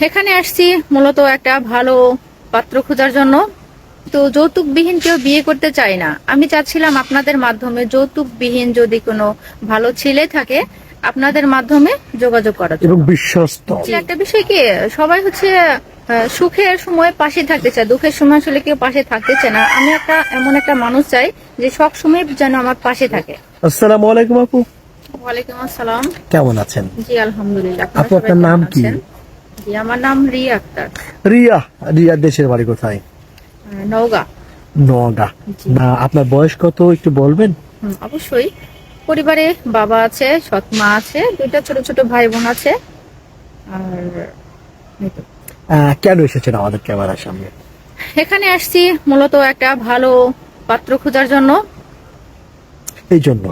এখানে আসছি মূলত একটা ভালো পাত্র খোঁজার জন্য। তো যৌতুকবিহীন কেউ বিয়ে করতে চায় না। আমি চাচ্ছিলাম আপনাদের মাধ্যমে যৌতুকবিহীন যদি কোনো ভালো ছেলে থাকে আপনাদের মাধ্যমে যোগাযোগ করার এবং জন্য। বিশ্বস্ত। একটা বিষয় কি, সবাই হচ্ছে সুখের সময় পাশে থাকতে চায়, দুঃখের সময় আসলে কেউ পাশে থাকতে চায় না। আমি এমন একটা মানুষ চাই যে সব সময় যেন আমার পাশে থাকে। আসসালামু আলাইকুম আপু, ওয়ালাইকুম আসসালাম। কেমন আছেন? জি আলহামদুলিল্লাহ। আপু আপনার নাম কি? জি আমার নাম রিয়া আক্তার। রিয়া। রিয়া দেশের বাড়ি কোথায়? নওগাঁ। নওগাঁ। জি। আপনার বয়স কত একটু বলবেন? অবশ্যই। পরিবারে বাবা আছে, সৎ মা আছে, দুইটা ছোট ছোট ভাই বোন আছে। আর এই তো। কেন এসেছেন আমাদের ক্যামেরার সামনে? এখানে আসছি মূলত একটা ভালো পাত্র খোঁজার জন্য। এই জন্য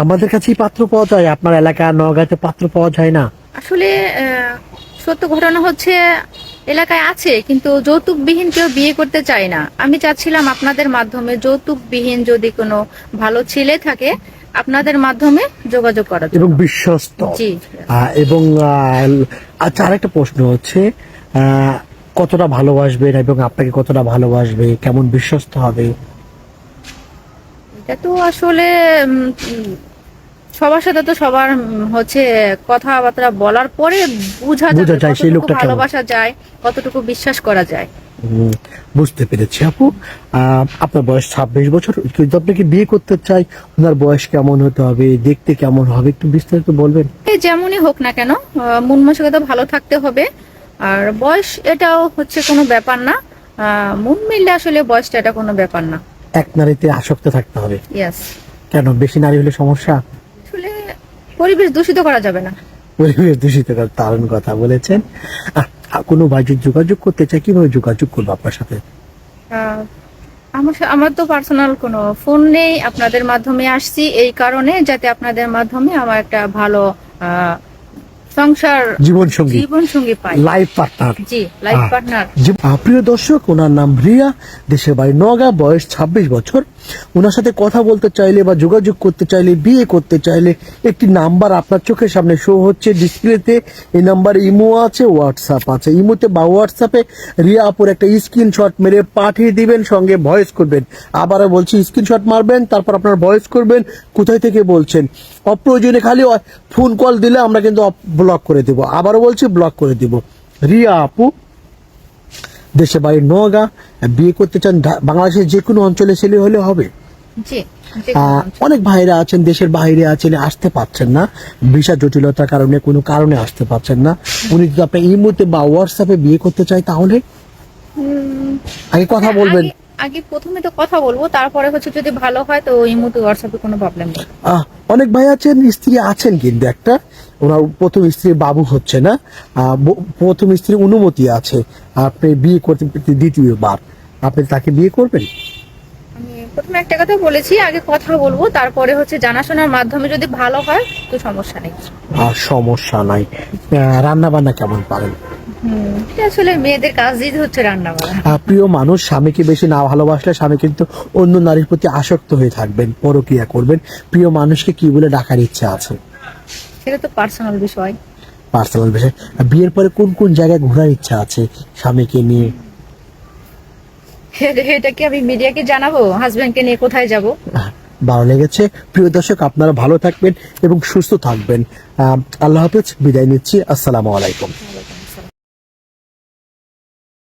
আমাদের কাছেই পাত্র পাওয়া যায়? আপনার এলাকা নওগাঁতে পাত্র পাওয়া যায় না? আসলে সত্য ঘটনা হচ্ছে এলাকায় আছে, কিন্তু যৌতুকবিহীন কেউ বিয়ে করতে চায় না। আমি চাচ্ছিলাম আপনাদের মাধ্যমে যৌতুকবিহীন যদি কোনো ভালো ছেলে থাকে আপনাদের মাধ্যমে যোগাযোগ করার এবং জন্য। বিশ্বস্ত। জি। এবং আচ্ছা, আরেকটা প্রশ্ন হচ্ছে, কতটা ভালোবাসবেন এবং আপনাকে কতটা ভালোবাসবে, কেমন বিশ্বস্ত হবে? এটা তো আসলে উম, উম, সবার সাথে তো সবার হচ্ছে কথাবার্তা বলার পরে বোঝা যাবে যায় সেই কতটুকু লোকটা কেমন। ভালোবাসা যায়, কতটুকু বিশ্বাস করা যায়। বুঝতে পেরেছি আপু। আপনার বয়স 26 বছর, কিন্তু আপনাকে বিয়ে করতে চাই, ওনার বয়স কেমন হতে হবে, দেখতে কেমন হবে, একটু বিস্তারিত বলবেন? যেমনই হোক না কেন, মন মানসিকতা ভালো থাকতে হবে। আর বয়স এটাও হচ্ছে কোনো ব্যাপার না। মন মিললে আসলে বয়সটা এটা কোনো ব্যাপার না। এক নারীতে আসক্ত থাকতে হবে? ইয়েস। কেন, বেশি নারী হলে সমস্যা? আসলে পরিবেশ দূষিত করা যাবে না। পরিবেশ দূষিত করার দারুণ কথা বলেছেন। কোনো ভাই যদি যোগাযোগ করতে চায়, কিভাবে যোগাযোগ করবো আপনার সাথে? আহ, আমার তো পার্সোনাল কোনো ফোন নেই, আপনাদের মাধ্যমে আসছি এই কারণে যাতে আপনাদের মাধ্যমে আমার একটা ভালো আহ, সংসার জীবন সঙ্গী পাই। Life partner. জি, লাইফ পার্টনার। প্রিয় দর্শক, ওনার নাম রিয়া, দেশের বাড়ি নওগাঁ, বয়স 26 বছর। ওনার সাথে কথা বলতে চাইলে বা যোগাযোগ করতে চাইলে, বিয়ে করতে চাইলে, একটি নাম্বার আপনার চোখের সামনে শো হচ্ছে ডিসপ্লেতে। এই নাম্বারে ইমো আছে, হোয়াটসঅ্যাপ আছে। ইমোতে বা হোয়াটসঅ্যাপে রিয়া আপুর একটা স্ক্রিনশট মেরে পাঠিয়ে দিবেন, সঙ্গে ভয়েস করবেন। আবারও বলছি, স্ক্রিনশট মারবেন, তারপর আপনার ভয়েস করবেন, কোথায় থেকে বলছেন। অপ্রয়োজনে খালি ফোন কল দিলে আমরা কিন্তু ব্লক করে দিব। আবারও বলছি, ব্লক করে দিব। রিয়া আপু, দেশে বাড়ি নওগাঁ, বিয়ে করতে চান বাংলাদেশের যে কোনো অঞ্চলে ছেলে হলে হবে? জি। অনেক ভাইরা আছেন দেশের বাইরে আছেন, আসতে পারছেন না, ভিসা জটিলতার কারণে, কোনো কারণে আসতে পারছেন না। উনি যদি আপনার ইমোতে বা হোয়াটসঅ্যাপে বিয়ে করতে চায়, তাহলে আগে কথা বলবেন। আগে প্রথমে তো কথা বলবো, তারপরে হচ্ছে যদি ভালো হয় তো ইমোতে হোয়াটসঅ্যাপে কোনো প্রবলেম নেই। অনেক ভাই আছেন, স্ত্রী আছেন, কিন্তু একটা ওনার প্রথম স্ত্রীর বাবু হচ্ছে না, প্রথম স্ত্রীর অনুমতি আছে, আপনি বিয়ে করতে দ্বিতীয়বার, আপনি তাকে বিয়ে করবেন? আমি প্রথমে একটা কথা বলেছি, আগে কথা বলবো, তারপরে হচ্ছে জানাশোনার মাধ্যমে যদি ভালো হয় তো সমস্যা নেই। সমস্যা নাই। রান্না বান্না কেমন পারেন? এটা আসলে মেয়েদের কাজই হচ্ছে রান্না বান্না। প্রিয় মানুষ, স্বামীকে বেশি না ভালোবাসলে স্বামী কিন্তু অন্য নারীর প্রতি আসক্ত হয়ে থাকবেন, পরক্রিয়া করবেন। প্রিয় মানুষকে কি বলে ডাকার ইচ্ছা আছে? সেটা তো পার্সোনাল বিষয়। পার্সোনাল বিষয়। বিয়ের পরে কোন কোন জায়গায় ঘোরার ইচ্ছা আছে স্বামীকে নিয়ে? এটা কি আমি মিডিয়াকে জানাবো হাজবেন্ডকে নিয়ে কোথায় যাব? ভালো লেগেছে। প্রিয় দর্শক, আপনারা ভালো থাকবেন এবং সুস্থ থাকবেন। আল্লাহ হাফেজ, বিদায় নিচ্ছি। আসসালামু আলাইকুম।